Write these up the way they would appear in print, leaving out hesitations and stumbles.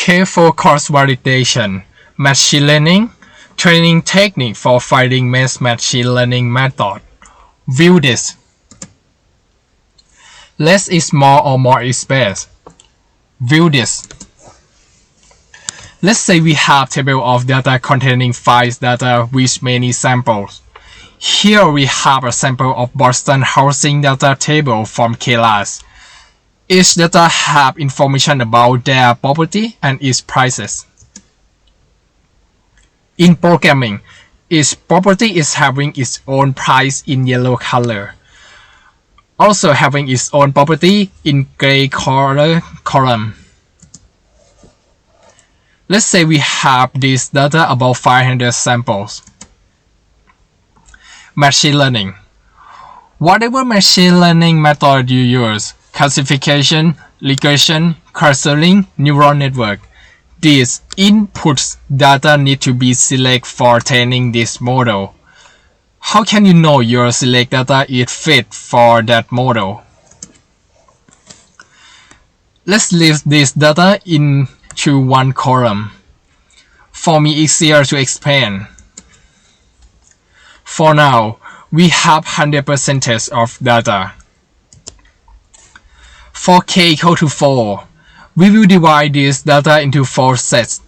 K for cross validation, machine learning, training technique for finding best machine learning method. View this. Less is more or more is best. View this. Let's say we have table of data containing 5 data with many samples. Here we have a sample of Boston housing data table from class. Each data have information about their property and its prices. In programming, each property is having its own price in yellow color, also having its own property in gray color column. Let's say we have this data about 500 samples. Machine learning. Whatever machine learning method you use, classification, regression, clustering, neural network, these inputs data need to be selected for training this model. How can you know your select data is fit for that model? Let's list this data into one column. For me, it's easier to explain. For now, we have 100% of data. For k equal to 4, we will divide this data into 4 sets.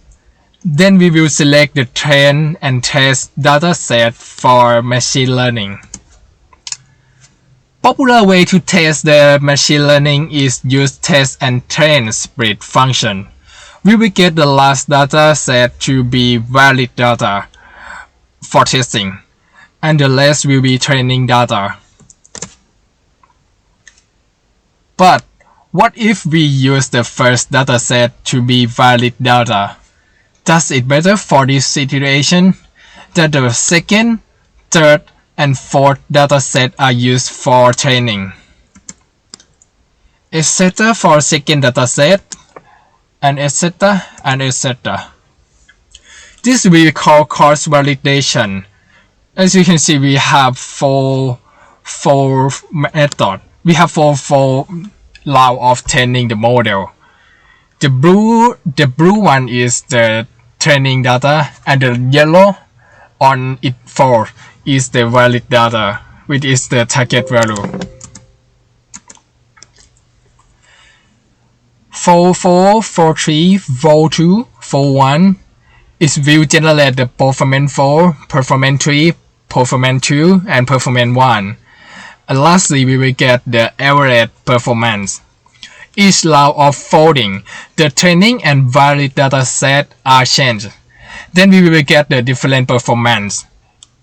Then we will select the train and test data set for machine learning. Popular way to test the machine learning is use test and train split function. We will get the last data set to be valid data for testing, and the rest will be training data. But what if we use the first dataset to be valid data? Does it better for this situation that the second, third, and fourth dataset are used for training, etc. for second dataset, and etc. and etc. This we call cross validation. As you can see, we have four methods. We have four law of training the model. The blue one is the training data, and the yellow on it 4 is the valid data, which is the target value. 4.4, 4.3, 4.2, 4.1 is will generate the performance 4, performance 3, performance 2, and performance 1. And lastly, we will get the average performance. Each law of folding, the training and valid data set are changed. Then we will get the different performance.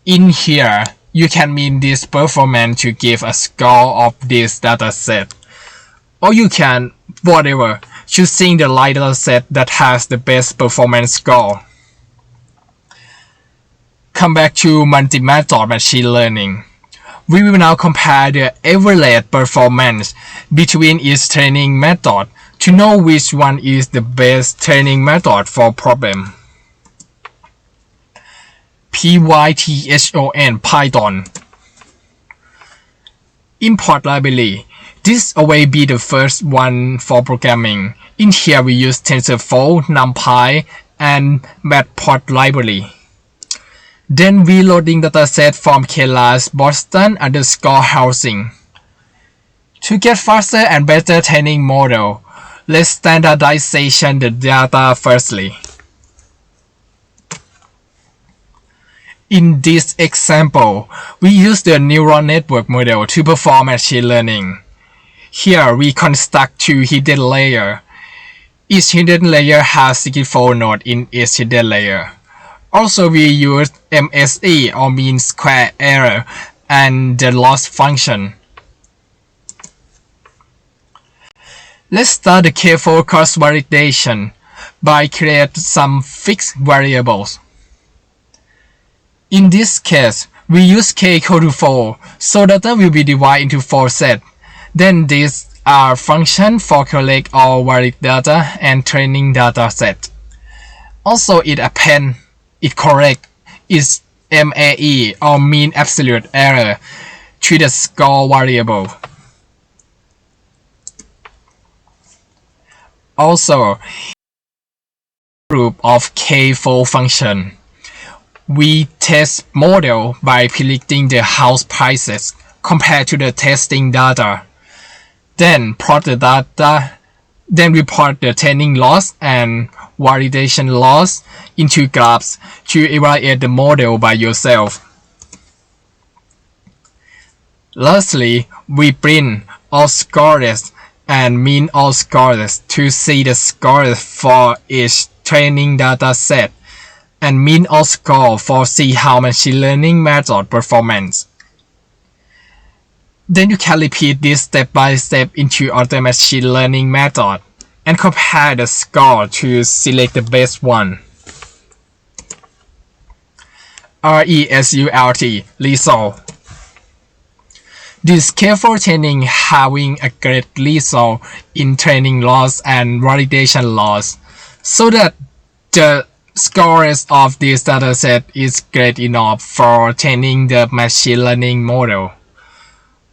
In here, you can mean this performance to give a score of this data set. Or you can, whatever, choosing the right data set that has the best performance score. Come back to multi-method machine learning. We will now compare the average performance between each training method to know which one is the best training method for problem. Python. Import library. This will be the first one for programming. In here we use TensorFlow, NumPy, and Matplotlib library. Then reloading dataset from class Boston_housing. To get faster and better training model, let's standardization the data firstly. In this example, we use the neural network model to perform machine learning. Here we construct 2 hidden layers. Each hidden layer has 64 nodes in each hidden layer. Also, we use MSE or mean square error and the loss function. Let's start the careful cross validation by create some fixed variables. In this case, we use k equal to 4, so data will be divided into 4 sets. Then these are functions for collect all valid data and training data set. Also, it correct its MAE or mean absolute error to the score variable. Also, group of K4 function. We test model by predicting the house prices compared to the testing data. Then plot the data, then report the training loss and validation loss into graphs to evaluate the model by yourself. Lastly, we print all scores and mean all scores to see the scores for each training data set, and mean all score for see how machine learning method performance. Then you can repeat this step by step into other machine learning method and compare the score to select the best one. RESULT result. This careful training having a great result in training loss and validation loss, so that the scores of this dataset is great enough for training the machine learning model.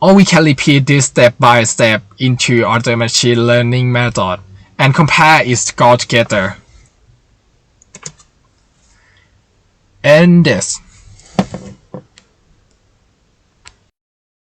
Or we can repeat this step by step into other machine learning method and compare its score together. And this.